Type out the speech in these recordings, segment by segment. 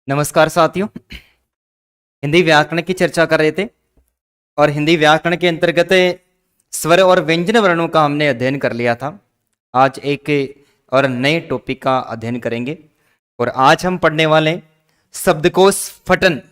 नमस्कार साथियों। हिंदी व्याकरण की चर्चा कर रहे थे और हिंदी व्याकरण के अंतर्गत स्वर और व्यंजन वर्णों का हमने अध्ययन कर लिया था। आज एक और नए टॉपिक का अध्ययन करेंगे और आज हम पढ़ने वाले हैं शब्दकोश फटन।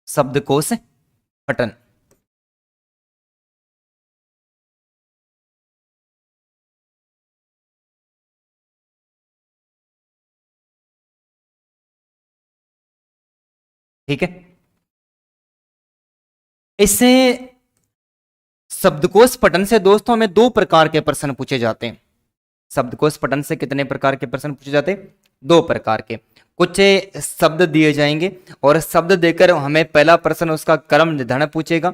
शब्दकोश फटन। ठीक है, इससे शब्दकोश पठन से दोस्तों हमें दो प्रकार के प्रश्न पूछे जाते हैं। शब्दकोश पठन से कितने प्रकार के प्रश्न पूछे जाते हैं? दो प्रकार के। कुछ शब्द दिए जाएंगे और शब्द देकर हमें पहला प्रश्न उसका क्रम निर्धारण पूछेगा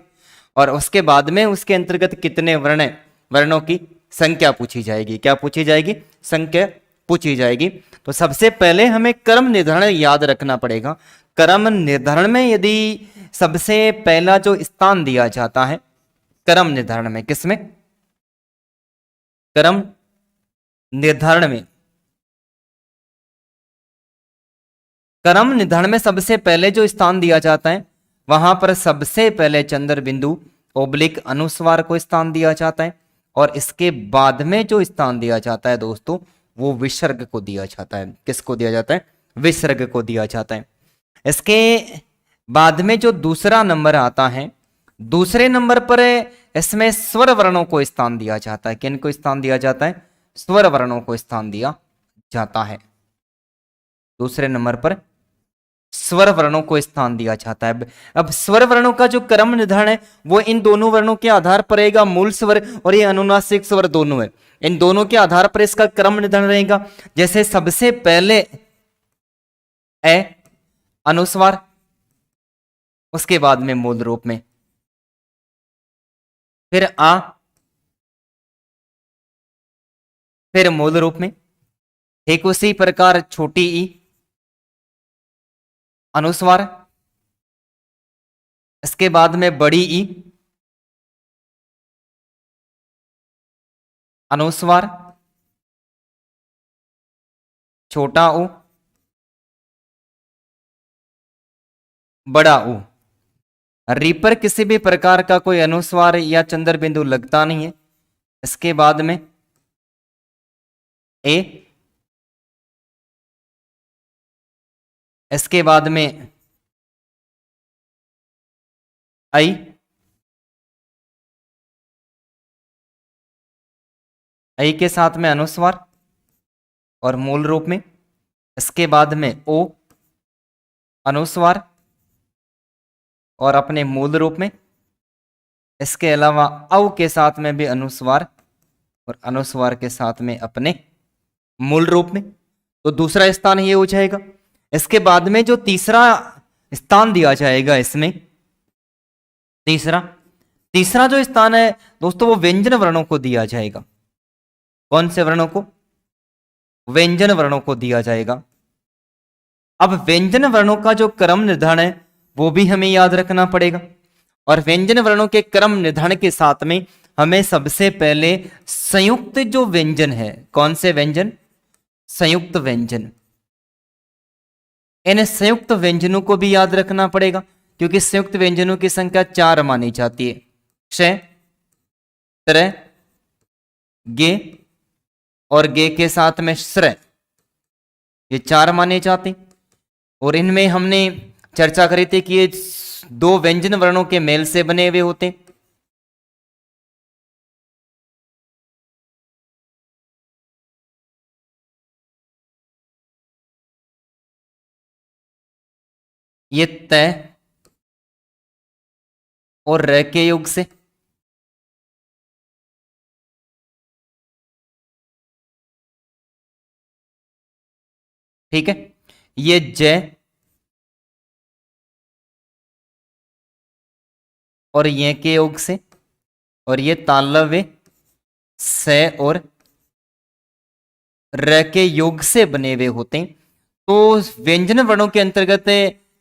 और उसके बाद में उसके अंतर्गत कितने वर्णों की संख्या पूछी जाएगी। क्या पूछी जाएगी? संख्या पूछी जाएगी। तो सबसे पहले हमें क्रम निर्धारण याद रखना पड़ेगा। क्रम निर्धारण में यदि सबसे पहला जो स्थान दिया जाता है क्रम निर्धारण में, किसमें? क्रम निर्धारण में। क्रम निर्धारण में सबसे पहले जो स्थान दिया जाता है वहां पर सबसे पहले चंद्र बिंदु ओब्लिक अनुस्वार को स्थान दिया जाता है और इसके बाद में जो स्थान दिया जाता है दोस्तों वो विसर्ग को दिया जाता है। किसको दिया जाता है? विसर्ग को दिया जाता है। इसके बाद में जो दूसरा नंबर आता है, दूसरे नंबर पर इसमें स्वर वर्णों को स्थान दिया जाता है। किन को स्थान दिया जाता है? स्वर वर्णों को स्थान दिया जाता है। दूसरे नंबर पर स्वर वर्णों को स्थान दिया जाता है। अब स्वर वर्णों का जो क्रम निर्धारण है वो इन दोनों वर्णों के आधार पर रहेगा। मूल स्वर और ये अनुनासिक स्वर दोनों है, इन दोनों के आधार पर इसका क्रम निर्धारण रहेगा। जैसे सबसे पहले ए अनुस्वार, उसके बाद में मूल रूप में, फिर आ, फिर मूल रूप में। ठीक उसी प्रकार छोटी ई अनुस्वार, इसके बाद में बड़ी ई अनुस्वार, छोटा ऊ, बड़ा ऊ। री पर किसी भी प्रकार का कोई अनुस्वार या चंद्र बिंदु लगता नहीं है। इसके बाद में ए, इसके बाद में आई, आई के साथ में अनुस्वार और मूल रूप में। इसके बाद में ओ अनुस्वार और अपने मूल रूप में। इसके अलावा औ के साथ में भी अनुस्वार और अनुस्वार के साथ में अपने मूल रूप में। तो दूसरा स्थान ये हो जाएगा। इसके बाद में जो तीसरा स्थान दिया जाएगा इसमें, तीसरा तीसरा जो स्थान है दोस्तों वो व्यंजन वर्णों को दिया जाएगा। कौन से वर्णों को? व्यंजन वर्णों को दिया जाएगा। अब व्यंजन वर्णों का जो क्रम निर्धारण है वो भी हमें याद रखना पड़ेगा और व्यंजन वर्णों के क्रम निर्धारण के साथ में हमें सबसे पहले संयुक्त जो व्यंजन है, कौन से व्यंजन? संयुक्त व्यंजन। इन संयुक्त व्यंजनों को भी याद रखना पड़ेगा क्योंकि संयुक्त व्यंजनों की संख्या 4 मानी जाती है। क्ष, त्र, गे और गे के साथ में श्र, ये 4 माने जाते हैं। और इनमें हमने चर्चा करी थी कि ये दो व्यंजन वर्णों के मेल से बने हुए होते हैं। ये तय और र के योग से, ठीक है। ये जय और ये के योग से और ये तालव्य से और र के योग से बने हुए होते हैं। तो व्यंजन वर्णों के अंतर्गत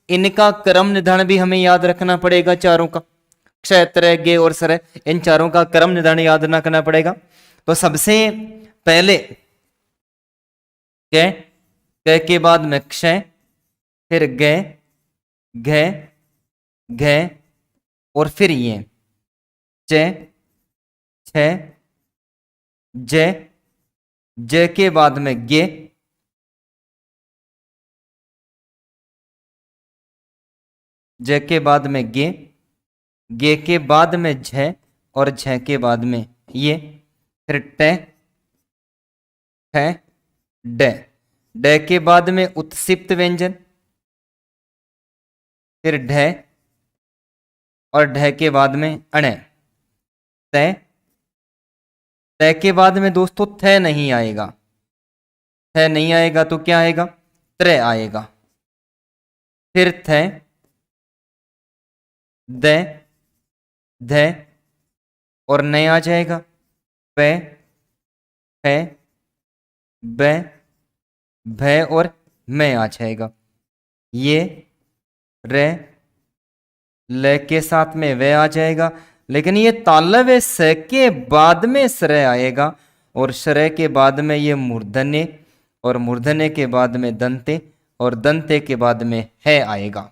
इनका क्रम निधान भी हमें याद रखना पड़ेगा, चारों का, क्ष त्र गे और सर, इन चारों का क्रम निधान याद रखना पड़ेगा। तो सबसे पहले क, क के बाद में क्षय, फिर ग, घ, घ और फिर ये च, छ, ज, ज के बाद में गे, ज के बाद में गे, गे के बाद में झ और झ के बाद में ये, फिर ट, ठ, ड, ड के बाद में उत्सिप्त व्यंजन, फिर ढ और ढ के बाद में अण, तय, तय के बाद में दोस्तों थ नहीं आएगा, थ नहीं आएगा तो क्या आएगा, त्र आएगा, फिर थ, द, ध और न आ जाएगा, प, फ, ब, भ और मैं आ जाएगा, ये रे, ल के साथ में वे आ जाएगा। लेकिन ये तालव्य स के बाद में श्रय आएगा और श्रय के बाद में ये मूर्धन्य और मूर्धन्य के बाद में दंते और दंते के बाद में है आएगा,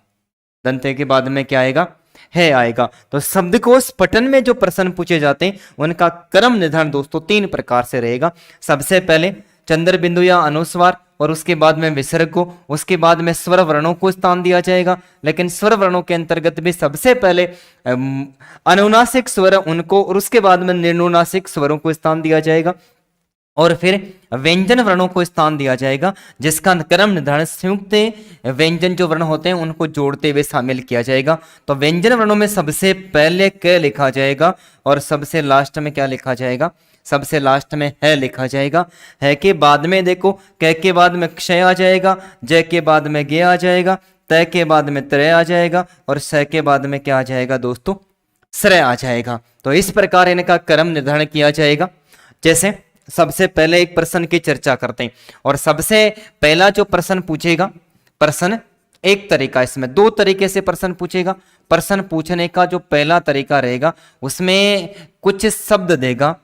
दंते के बाद में क्या आएगा, है आएगा। तो शब्दकोश पठन में जो प्रश्न पूछे जाते हैं उनका क्रम निर्धारण दोस्तों तीन प्रकार से रहेगा। सबसे पहले चंद्र बिंदु या अनुस्वार और उसके बाद में विसर्ग को, उसके बाद में स्वर वर्णों को स्थान दिया जाएगा। लेकिन स्वर वर्णों के अंतर्गत भी सबसे पहले अनुनासिक स्वर उनको और उसके बाद में निर्नुनासिक स्वरों को स्थान दिया जाएगा और फिर व्यंजन वर्णों को स्थान दिया जाएगा, जिसका क्रम निर्धारण संयुक्त व्यंजन जो वर्ण होते हैं उनको जोड़ते हुए शामिल किया जाएगा। तो व्यंजन वर्णों में सबसे पहले क लिखा जाएगा और सबसे लास्ट में क्या लिखा जाएगा, सबसे लास्ट में है लिखा जाएगा। है के बाद में देखो क के बाद में क्षय आ जाएगा, ज के बाद में गे आ जाएगा, तय के बाद में त्रय आ जाएगा और स के बाद में क्या आ जाएगा दोस्तों, श्रय आ जाएगा। तो इस प्रकार इनका क्रम निर्धारण किया जाएगा। जैसे सबसे पहले एक प्रश्न की चर्चा करते हैं और सबसे पहला जो प्रश्न पूछेगा, प्रश्न एक तरीका, इसमें दो तरीके से प्रश्न पूछेगा। प्रश्न पूछने का जो पहला तरीका रहेगा उसमें कुछ शब्द देगा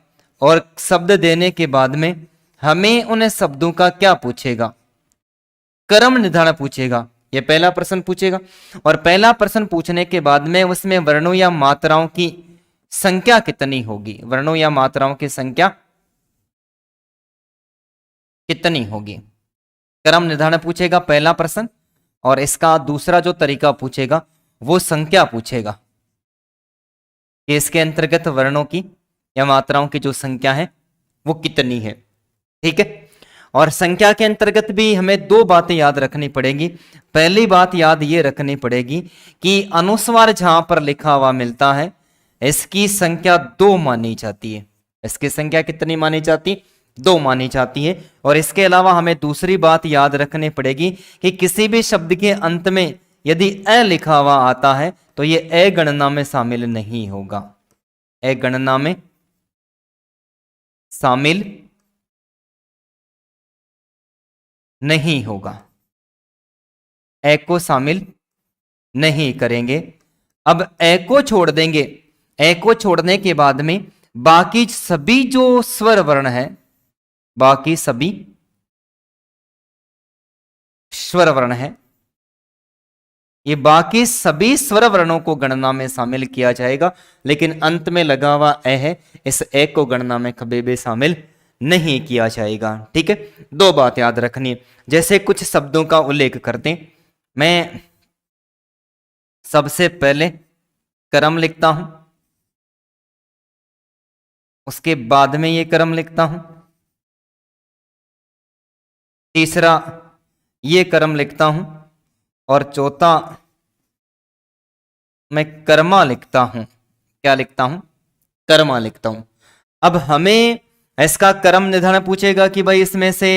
और शब्द देने के बाद में हमें उन शब्दों का क्या पूछेगा, क्रम निर्धारण पूछेगा। यह पहला प्रश्न पूछेगा और पहला प्रश्न पूछने के बाद में उसमें वर्णों या मात्राओं की संख्या कितनी होगी, वर्णों या मात्राओं की संख्या कितनी होगी, क्रम निर्धारण पूछेगा पहला प्रश्न। और इसका दूसरा जो तरीका पूछेगा वो संख्या पूछेगा कि इसके अंतर्गत वर्णों की या मात्राओं की जो संख्या है वो कितनी है। ठीक है, और संख्या के अंतर्गत भी हमें दो बातें याद रखनी पड़ेगी। पहली बात याद ये रखनी पड़ेगी कि अनुस्वार जहां पर लिखा हुआ मिलता है इसकी संख्या 2 मानी जाती है। इसकी संख्या कितनी मानी जाती है, 2 मानी जाती है। और इसके अलावा हमें दूसरी बात याद रखनी पड़ेगी कि किसी भी शब्द के अंत में यदि अ लिखा हुआ आता है तो ये अ गणना में शामिल नहीं होगा, अ गणना में शामिल नहीं होगा, अ को शामिल नहीं करेंगे। अब अ को छोड़ देंगे, अ को छोड़ने के बाद में बाकी सभी जो स्वर वर्ण है, बाकी सभी स्वर वर्ण है, ये बाकी सभी स्वर वर्णों को गणना में शामिल किया जाएगा। लेकिन अंत में लगा हुआ अ है, इस अ को गणना में कभी भी शामिल नहीं किया जाएगा। ठीक है, दो बात याद रखनी है। जैसे कुछ शब्दों का उल्लेख करते हैं, मैं सबसे पहले क्रम लिखता हूं, उसके बाद में ये क्रम लिखता हूं, तीसरा ये क्रम लिखता हूं और चौथा मैं कर्मा लिखता हूं। क्या लिखता हूं, कर्मा लिखता हूं। अब हमें इसका क्रम निर्धारण पूछेगा कि भाई इसमें से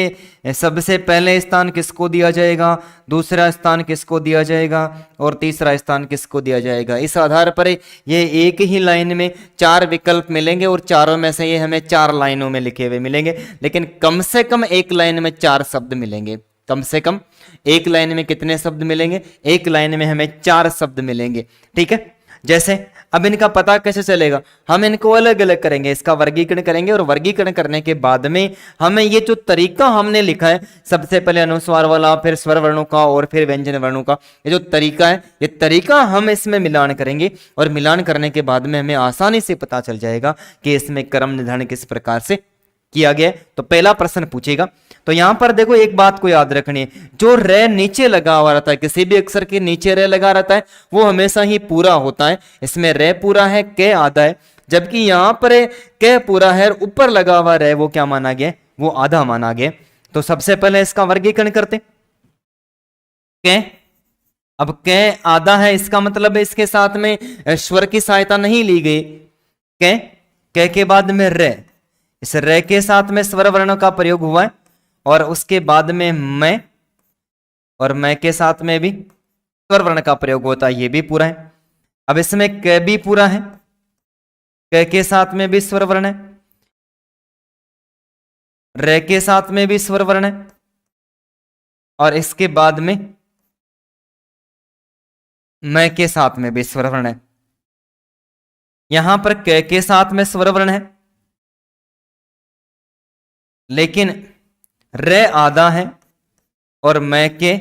सबसे पहले स्थान किसको दिया जाएगा, दूसरा स्थान किसको दिया जाएगा और तीसरा स्थान किसको दिया जाएगा। इस आधार पर ये एक ही लाइन में 4 विकल्प मिलेंगे और चारों में से ये हमें 4 लाइनों में लिखे हुए मिलेंगे, लेकिन कम से कम एक लाइन में 4 शब्द मिलेंगे। कम से कम एक लाइन में कितने शब्द मिलेंगे, एक लाइन में हमें 4 शब्द मिलेंगे। ठीक है, जैसे अब इनका पता कैसे चलेगा, हम इनको अलग अलग करेंगे, इसका वर्गीकरण करेंगे और वर्गीकरण करने के बाद में हमें ये जो तरीका हमने लिखा है, सबसे पहले अनुस्वार वाला, फिर स्वर वर्णों का और फिर व्यंजन वर्णों का, ये जो तरीका है, ये तरीका हम इसमें मिलान करेंगे और मिलान करने के बाद में हमें आसानी से पता चल जाएगा कि इसमें क्रम निर्धारण किस प्रकार से किया गया। तो पहला प्रश्न पूछेगा, तो यहां पर देखो एक बात को याद रखनी है, जो रे नीचे लगा हुआ रहता है, किसी भी अक्षर के नीचे रे लगा रहता है वो हमेशा ही पूरा होता है। इसमें रे पूरा है, के आधा है, जबकि यहां पर के पूरा है, ऊपर लगा हुआ रे वो क्या माना गया, वो आधा माना गया। तो सबसे पहले इसका वर्गीकरण करते। के, अब के आधा है, इसका मतलब है इसके साथ में स्वर की सहायता नहीं ली गई। के बाद में रे, इस रे के साथ में स्वर वर्णों का प्रयोग हुआ है और उसके बाद में मैं, और मैं के साथ में भी स्वर वर्ण का प्रयोग होता है, ये भी पूरा है। अब इसमें क भी पूरा है, क के साथ में भी स्वर वर्ण है, रे के साथ में भी स्वर वर्ण है और इसके बाद में मैं के साथ में भी स्वर वर्ण है। यहां पर क के साथ में स्वर वर्ण है, लेकिन रे आधा है और मैं के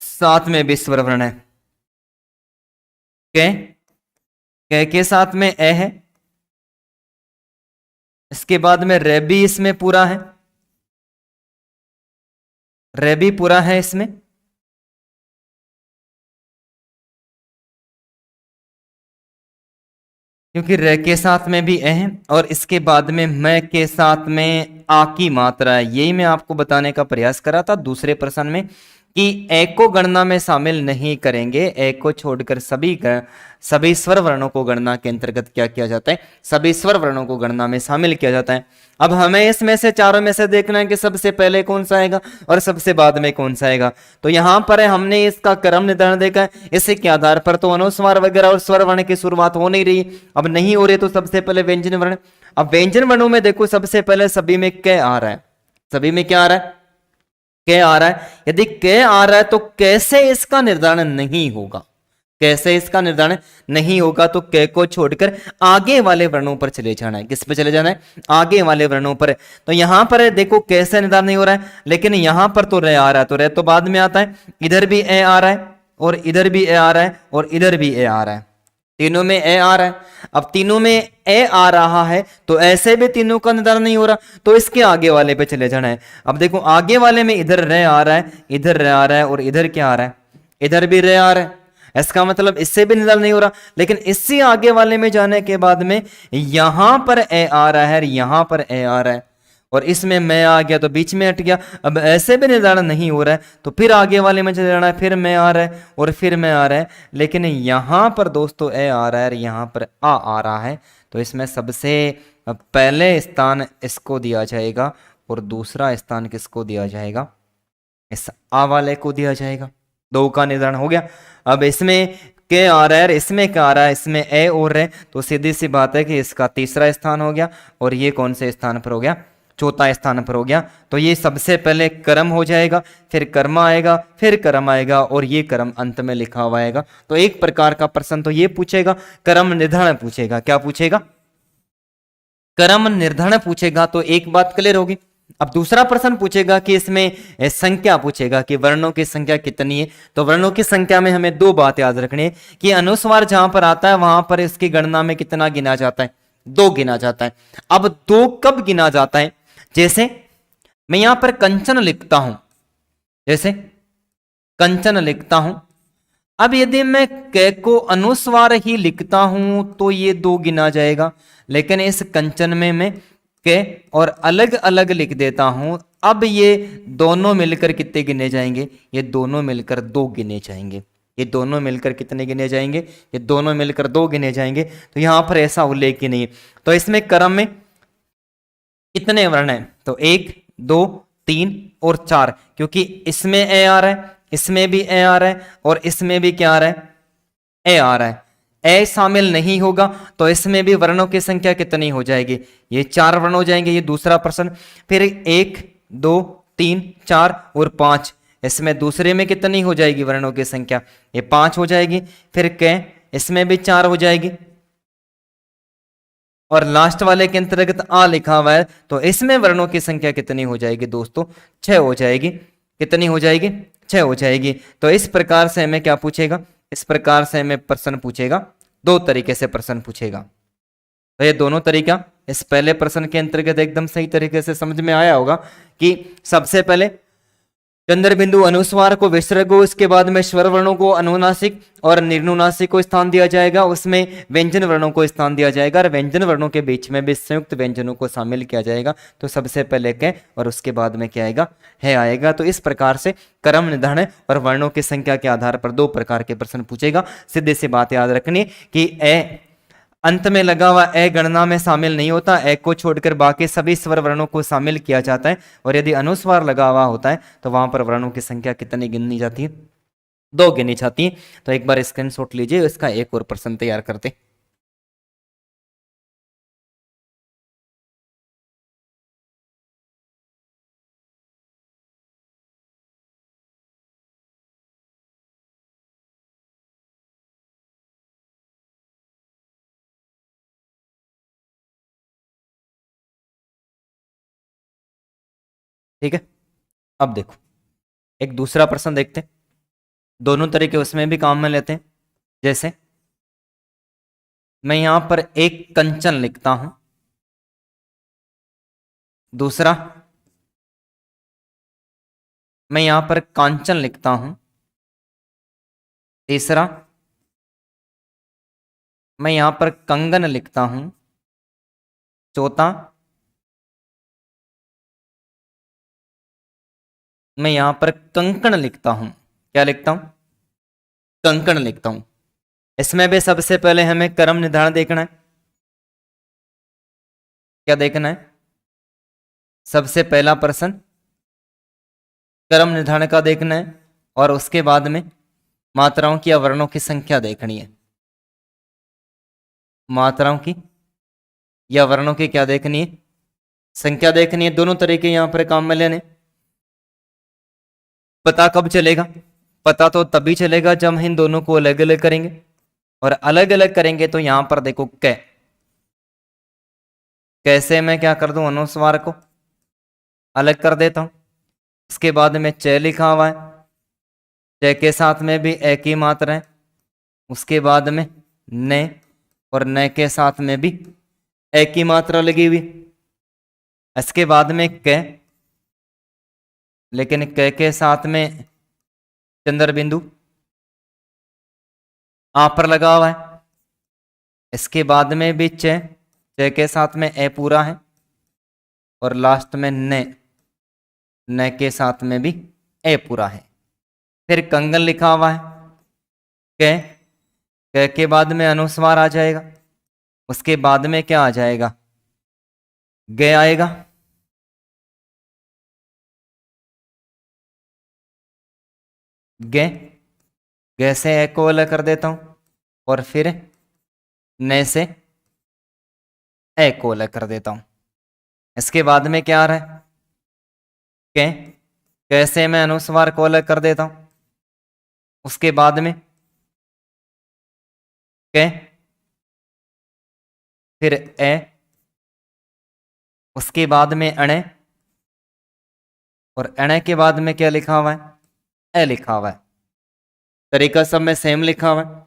साथ में भी स्वर वर्ण है। के साथ में ए है, इसके बाद में रे भी इसमें पूरा है, रे भी पूरा है इसमें, क्योंकि रे के साथ में भी ए है और इसके बाद में मैं के साथ में आ की मात्रा है। यही मैं आपको बताने का प्रयास करा था दूसरे प्रश्न में कि ए को गणना में शामिल नहीं करेंगे, ए को छोड़कर सभी स्वर वर्णों को गणना के अंतर्गत क्या किया जाता है, सभी स्वर वर्णों को गणना में शामिल किया जाता है। अब हमें इसमें से चारों में से देखना है कि सबसे पहले कौन सा आएगा और सबसे बाद में कौन सा आएगा। तो यहां पर हमने इसका क्रम निर्धारण देखा है, इसी के आधार पर तो अनुस्वार वगैरह और स्वर वर्ण की शुरुआत हो नहीं रही, अब नहीं हो रही, तो सबसे पहले व्यंजन वर्ण। अब व्यंजन वर्णों में देखो सबसे पहले सभी में क आ रहा है, सभी में क्या आ रहा है, के आ रहा है। यदि के आ रहा है तो कैसे इसका निर्धारण नहीं होगा, कैसे इसका निर्धारण नहीं होगा, तो के को छोड़कर आगे वाले वर्णों पर चले जाना है। किस पे चले जाना है, आगे वाले वर्णों पर। तो यहां पर देखो कैसे निर्धारण नहीं हो रहा है, लेकिन यहां पर तो रे आ रहा है, तो रे तो बाद में आता है, इधर भी ए आ रहा है और इधर भी ए आ रहा है और इधर भी ए आ रहा है, तीनों में ए आ रहा है। अब तीनों में ए आ रहा है तो ऐसे भी तीनों का निर्धारण नहीं हो रहा, तो इसके आगे वाले पे चले जाना है। अब देखो आगे वाले में इधर रे आ रहा है, इधर रे आ रहा है और इधर क्या आ रहा है, इधर भी रे आ रहा है, इसका मतलब इससे भी निर्धारण नहीं हो रहा। लेकिन इससे आगे वाले में जाने के बाद में यहां पर ए आ रहा है, यहां पर ए आ रहा है और इसमें मैं आ गया तो बीच में हट गया। अब ऐसे भी निर्धारण नहीं हो रहा है, तो फिर आगे वाले में चले जाना है, फिर मैं आ रहा है और फिर मैं आ रहा है। लेकिन यहां पर दोस्तों ए आ रहा है और यहां पर आ रहा है, तो इसमें सबसे पहले स्थान इसको दिया जाएगा और दूसरा स्थान किसको दिया जाएगा, इस आ वाले को दिया जाएगा। दो का निर्धारण हो गया। अब इसमें के आ रहा है, इसमें क्या आ रहा है, इसमें ए और है, तो सीधी सी बात है कि इसका तीसरा स्थान हो गया और ये कौन से स्थान पर हो गया, चौथा स्थान पर हो गया। तो ये सबसे पहले कर्म हो जाएगा, फिर कर्म आएगा, फिर कर्म आएगा और ये कर्म अंत में लिखा हुआ आएगा। तो एक प्रकार का प्रश्न तो ये पूछेगा, कर्म निर्धारण पूछेगा। क्या पूछेगा, कर्म निर्धारण पूछेगा। तो एक बात क्लियर होगी। अब दूसरा प्रश्न पूछेगा कि इसमें संख्या पूछेगा कि वर्णों की संख्या कितनी है। तो वर्णों की संख्या में हमें दो बात याद रखनी है कि अनुस्वार जहां पर आता है वहां पर इसकी गणना में कितना गिना जाता है, 2 गिना जाता है। अब 2 कब गिना जाता है, जैसे मैं यहां पर कंचन लिखता हूं, जैसे कंचन लिखता हूं। अब यदि मैं क को अनुस्वार ही लिखता हूं तो ये 2 गिना जाएगा, लेकिन इस कंचन में मैं के और अलग अलग लिख देता हूं, अब ये दोनों मिलकर कितने गिने जाएंगे, ये दोनों मिलकर 2 गिने जाएंगे। ये दोनों मिलकर कितने गिने जाएंगे? ये दोनों मिलकर 2 गिने जाएंगे। तो यहां पर ऐसा उल्लेख ही नहीं है। तो इसमें क्रम में कितने वर्ण हैं? तो 1 2 3 और 4, क्योंकि इसमें ए आ रहा है, इसमें भी ए आ रहा है, और इसमें भी क्या आ रहा है? ए आ रहा है। ए शामिल नहीं होगा तो इसमें भी वर्णों की संख्या कितनी हो जाएगी? ये 4 वर्ण हो जाएंगे। ये दूसरा प्रश्न। फिर 1 2 3 4 और 5, इसमें दूसरे में कितनी हो जाएगी वर्णों की संख्या? ये 5 हो जाएगी। फिर कै, इसमें भी 4 हो जाएगी, और लास्ट वाले के अंतर्गत आ लिखा हुआ है, तो इसमें वर्णों की संख्या कितनी हो जाएगी दोस्तों? 6 हो जाएगी। कितनी हो जाएगी? 6 हो जाएगी। तो इस प्रकार से हमें क्या पूछेगा? इस प्रकार से हमें प्रश्न पूछेगा, 2 तरीके से प्रश्न पूछेगा। तो ये दोनों तरीका इस पहले प्रश्न के अंतर्गत एकदम सही तरीके से समझ में आया होगा कि सबसे पहले चंद्र बिंदु अनुस्वार को विसर्ग हो, इसके बाद में स्वर वर्णों को अनुनासिक और निर्नुनासिक को स्थान दिया जाएगा, उसमें व्यंजन वर्णों को स्थान दिया जाएगा, और व्यंजन वर्णों के बीच में भी संयुक्त व्यंजनों को शामिल किया जाएगा। तो सबसे पहले क और उसके बाद में क्या आएगा? है आएगा। तो इस प्रकार से क्रम निर्धारण और वर्णों की संख्या के आधार पर 2 प्रकार के प्रश्न पूछेगा। सीधे सी बात याद रखनी कि ए अंत में लगा हुआ ए गणना में शामिल नहीं होता, ए को छोड़कर बाकी सभी स्वर वर्णों को शामिल किया जाता है। और यदि अनुस्वार लगा हुआ होता है तो वहां पर वर्णों की संख्या कितनी गिनी जाती है? 2 गिनी जाती है। तो एक बार स्क्रीनशॉट लीजिए, इसका एक और प्रश्न तैयार करते। ठीक है, अब देखो एक दूसरा प्रश्न देखते हैं। दोनों तरीके उसमें भी काम में लेते हैं। जैसे मैं यहां पर एक कंचन लिखता हूं, दूसरा मैं यहां पर कांचन लिखता हूं, तीसरा मैं यहां पर कंगन लिखता हूं, चौथा मैं यहां पर कंकण लिखता हूं। क्या लिखता हूं? कंकण लिखता हूं। इसमें भी सबसे पहले हमें क्रम निर्धारण देखना है। क्या देखना है? सबसे पहला प्रश्न क्रम निर्धारण का देखना है, और उसके बाद में मात्राओं की या वर्णों की संख्या देखनी है। मात्राओं की या वर्णों की क्या देखनी है? संख्या देखनी है। दोनों तरीके यहां पर काम में लेने। पता कब चलेगा? पता तो तभी चलेगा जब हम इन दोनों को अलग अलग करेंगे, और अलग अलग करेंगे तो यहां पर देखो कै, कैसे मैं क्या कर दूं? अनुस्वार को अलग कर देता हूं। इसके बाद में च लिखा हुआ है, च के साथ में भी ए की मात्रा है। उसके बाद में न, और न के साथ में भी ए की मात्रा लगी हुई। इसके बाद में क, लेकिन क के साथ में चंद्र बिंदु आ पर लगा हुआ है। इसके बाद में भी च के साथ में ए पूरा है, और लास्ट में न के साथ में भी ए पूरा है। फिर कंगन लिखा हुआ है, क के बाद में अनुस्वार आ जाएगा। उसके बाद में क्या आ जाएगा? ग आएगा। ग से ए को अलग कर देता हूं, और फिर न से ए को अलग कर देता हूं। इसके बाद में क्या आ रहा है? कैसे मैं अनुस्वार को अलग कर देता हूं। उसके बाद में कै, फिर ए, उसके बाद में अणे, और अणे के बाद में क्या लिखा हुआ है? ए लिखा हुआ है। तरीका सब में सेम लिखा हुआ है।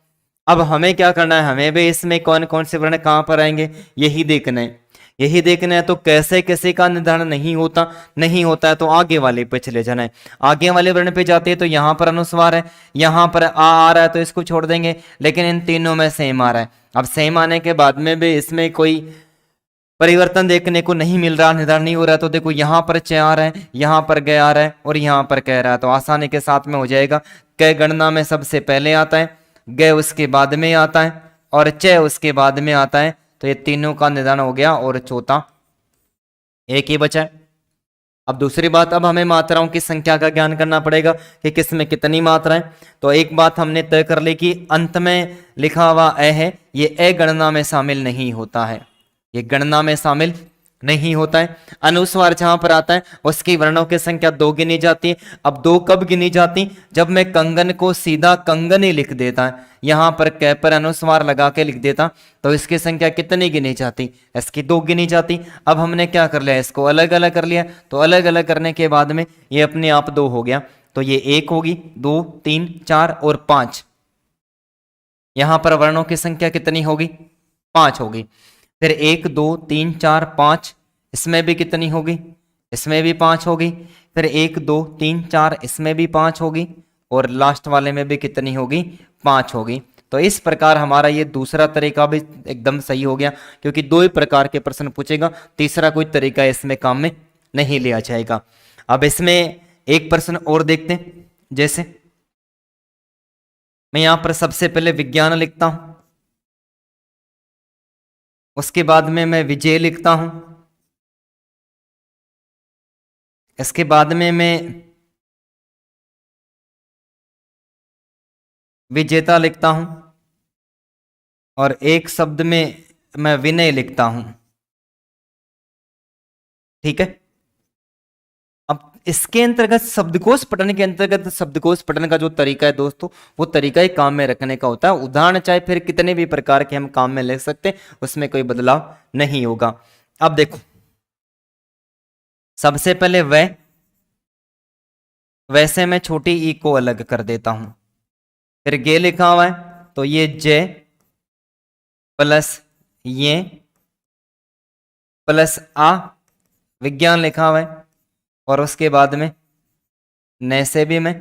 अब हमें क्या करना है? हमें भी इसमें कौन कौन से वर्ण कहां पर आएंगे यही देखना है। यही देखना है। तो कैसे कैसे का निर्धारण नहीं होता है तो आगे वाले पे चले जाना है। आगे वाले वर्ण पे जाते हैं तो यहां पर अनुस्वार है, यहां पर आ रहा है तो इसको छोड़ देंगे, लेकिन इन तीनों में सेम आ रहा है। अब सेम आने के बाद में भी इसमें कोई परिवर्तन देखने को नहीं मिल रहा, निर्धारण नहीं हो रहा, तो देखो यहां पर च आ रहा है, यहां पर ग आ रहा है और यहां पर कह रहा है, तो आसानी के साथ में हो जाएगा। क गणना में सबसे पहले आता है, ग उसके बाद में आता है और च उसके बाद में आता है, तो ये तीनों का निर्धारण हो गया और चौथा एक ही बचा है। अब दूसरी बात, अब हमें मात्राओं की संख्या का ज्ञान करना पड़ेगा कि किस में कितनी मात्राएं। तो एक बात हमने तय कर ली कि अंत में लिखा हुआ ए है, ये ए गणना में शामिल नहीं होता है, ये गणना में शामिल नहीं होता है। अनुस्वार जहां पर आता है उसकी वर्णों की संख्या 2 गिनी जाती है। अब 2 कब गिनी जाती? जब मैं कंगन को सीधा कंगन ही लिख देता है, यहां पर कै पर अनुस्वार लगा के लिख देता, तो इसकी संख्या कितनी गिनी जाती? इसकी 2 गिनी जाती। अब हमने क्या कर लिया, इसको अलग अलग कर लिया, तो अलग अलग करने के बाद में ये अपने आप 2 हो गया, तो ये 1 होगी, 2 3 4 और 5। यहां पर वर्णों की संख्या कितनी होगी? 5 होगी। फिर 1 2 3 4 5, इसमें भी कितनी होगी? इसमें भी 5 होगी। फिर 1 2 3 4, इसमें भी 5 होगी और लास्ट वाले में भी कितनी होगी? 5 होगी। तो इस प्रकार हमारा ये दूसरा तरीका भी एकदम सही हो गया, क्योंकि 2 ही प्रकार के प्रश्न पूछेगा, तीसरा कोई तरीका इसमें काम में नहीं लिया जाएगा। अब इसमें एक प्रश्न और देखते हैं। जैसे मैं यहां पर सबसे पहले विज्ञान लिखता हूं, उसके बाद में मैं विजय लिखता हूं, इसके बाद में मैं विजेता लिखता हूं और एक शब्द में मैं विनय लिखता हूं। ठीक है। अब इसके अंतर्गत शब्दकोश पठन के अंतर्गत शब्दकोश पठन का जो तरीका है दोस्तों, वो तरीका ही काम में रखने का होता है। उदाहरण चाहे फिर कितने भी प्रकार के हम काम में ले सकते हैं, उसमें कोई बदलाव नहीं होगा। अब देखो, सबसे पहले वैसे मैं छोटी ई को अलग कर देता हूं। फिर गे लिखा हुआ है, तो ये जे प्लस ये प्लस आ, विज्ञान लिखा हुआ है, और उसके बाद में न से भी मैं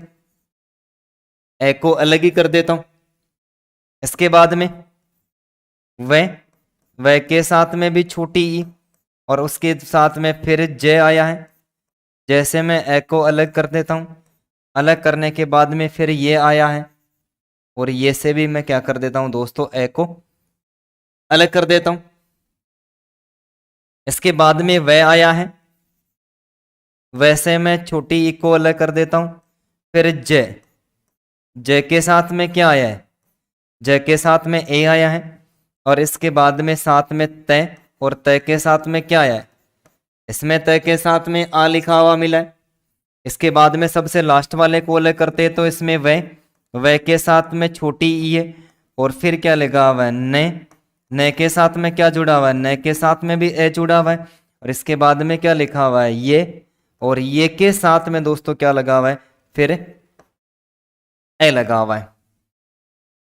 ए को अलग ही कर देता हूं। इसके बाद में वह के साथ में भी छोटी ई, और उसके साथ में फिर जे आया है, जैसे मैं ए को अलग कर देता हूं, अलग करने के बाद में फिर ये आया है, और ये से भी मैं क्या कर देता हूं दोस्तों, ए को अलग कर देता हूं। इसके बाद में वह आया है, वैसे मैं छोटी ई को अलग कर देता हूं। फिर जे के साथ में क्या आया है, जे के साथ में ए आया है, और इसके बाद में साथ में तय, और तय के साथ में क्या आया है, इसमें तय के साथ में आ लिखा हुआ मिला है। इसके बाद में सबसे लास्ट वाले को अलग करते हैं, तो इसमें वह के साथ में छोटी ई है, और फिर क्या लिखा हुआ है, न के साथ में क्या जुड़ा हुआ है, न के साथ में भी ए जुड़ा हुआ है, और इसके बाद में क्या लिखा हुआ है, ये, और ये के साथ में दोस्तों क्या लगा हुआ है, फिर ए लगा हुआ है।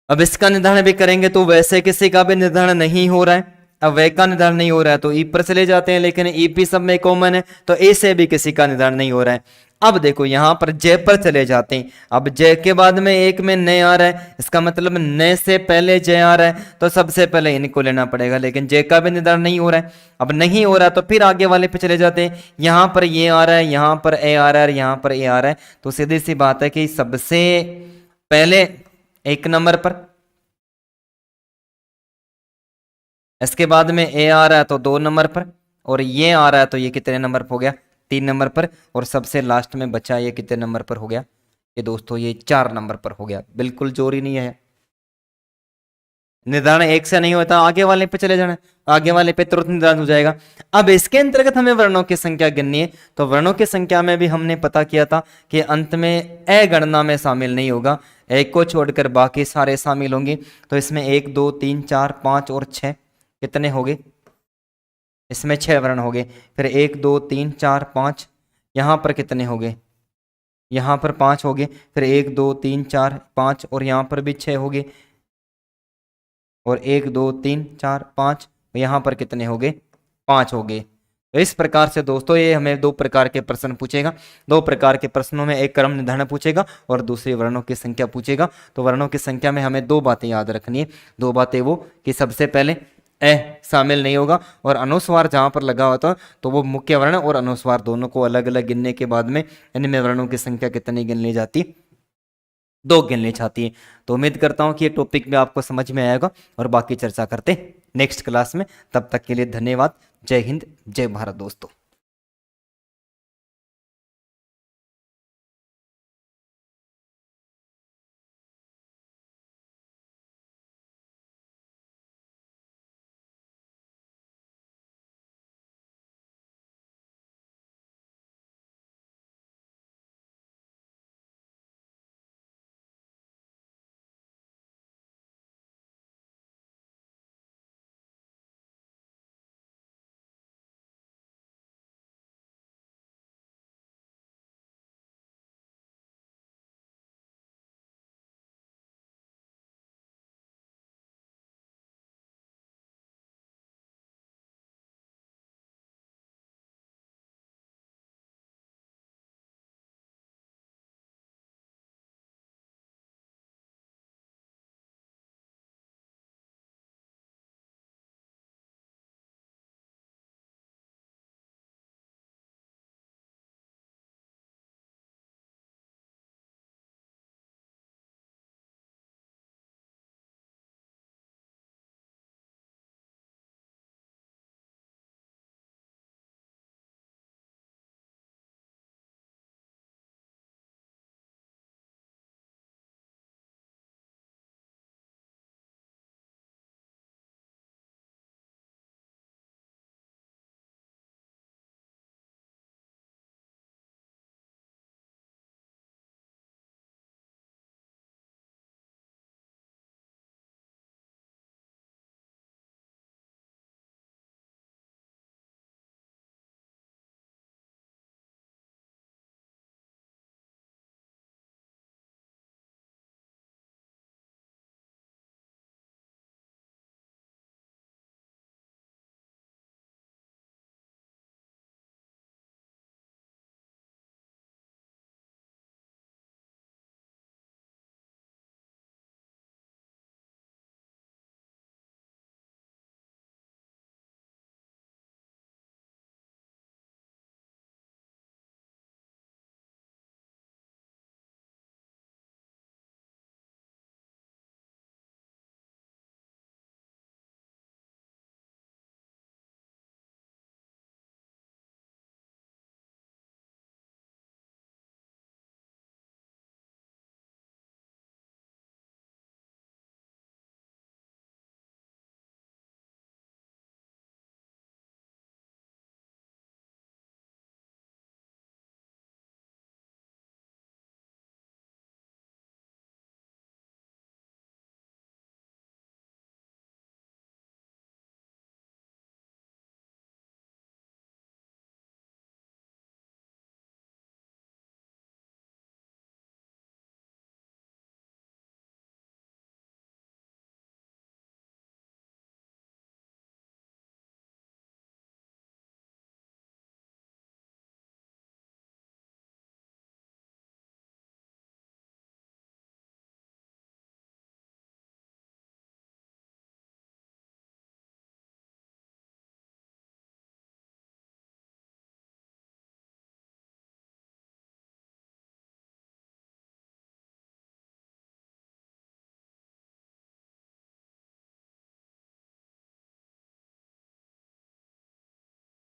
अब इसका निर्धारण भी करेंगे तो वैसे किसी का भी निर्धारण नहीं हो रहा है। अब वह का निर्धारण नहीं हो रहा है तो ई पर चले जाते हैं, लेकिन ई पी सब में कॉमन है, तो ए से भी किसी का निर्धारण नहीं हो रहा है। अब देखो यहां पर जय पर चले जाते हैं। अब जय के बाद में एक में न आ रहा है, इसका मतलब न से पहले जय आ रहा है, तो सबसे पहले इनको लेना पड़ेगा, लेकिन जय का भी निर्धारण नहीं हो रहा है। अब नहीं हो रहा तो फिर आगे वाले पे चले जाते हैं। यहां पर ये आ रहा है, यहां पर ए आ रहा है, यहां पर ए आ रहा है, तो सीधी सी बात है कि सबसे पहले 1 नंबर पर, इसके बाद में ए आ रहा है तो 2 नंबर पर, और ये आ रहा है तो ये कितने नंबर पर हो गया, 3 नंबर पर, और सबसे लास्ट में बचा ये कितने नंबर पर हो गया, ये दोस्तों ये 4 नंबर पर हो गया। बिल्कुल जोर ही नहीं है, निर्धारण 1 से नहीं होता, आगे वाले पे चले जाना, आगे वाले पे तुरंत निर्धारण हो जाएगा। अब इसके अंतर्गत हमें वर्णों की संख्या गिननी है, तो वर्णों की संख्या में भी हमने पता किया था कि अंत में ए गणना में शामिल नहीं होगा, एक को छोड़कर बाकी सारे शामिल होंगे। तो इसमें 1 2 3 4 5 और 6 कितने हो गए, इसमें 6 वर्ण हो गए। फिर 1 2 3 4 5, यहां पर कितने हो गए, यहां पर 5 हो गए। फिर 1 2 3 4 5, और यहां पर भी 6 हो गए, और 1 2 3 4 5, यहां पर कितने हो गए, 5 हो गए। तो इस प्रकार से दोस्तों ये हमें 2 प्रकार के प्रश्न पूछेगा। 2 प्रकार के प्रश्नों में एक क्रम निर्धारण पूछेगा और दूसरे वर्णों की संख्या पूछेगा। तो वर्णों की संख्या में हमें 2 बातें याद रखनी है। 2 बातें वो कि सबसे पहले ए शामिल नहीं होगा। और अनुस्वार जहां पर लगा होता है तो वो मुख्य वर्ण और अनुस्वार दोनों को अलग अलग गिनने के बाद में इनमें वर्णों की संख्या कितनी गिन ली जाती, 2 गिन ली जाती है। तो उम्मीद करता हूं कि ये टॉपिक में आपको समझ में आएगा और बाकी चर्चा करते नेक्स्ट क्लास में। तब तक के लिए धन्यवाद। जय हिंद, जय भारत दोस्तों।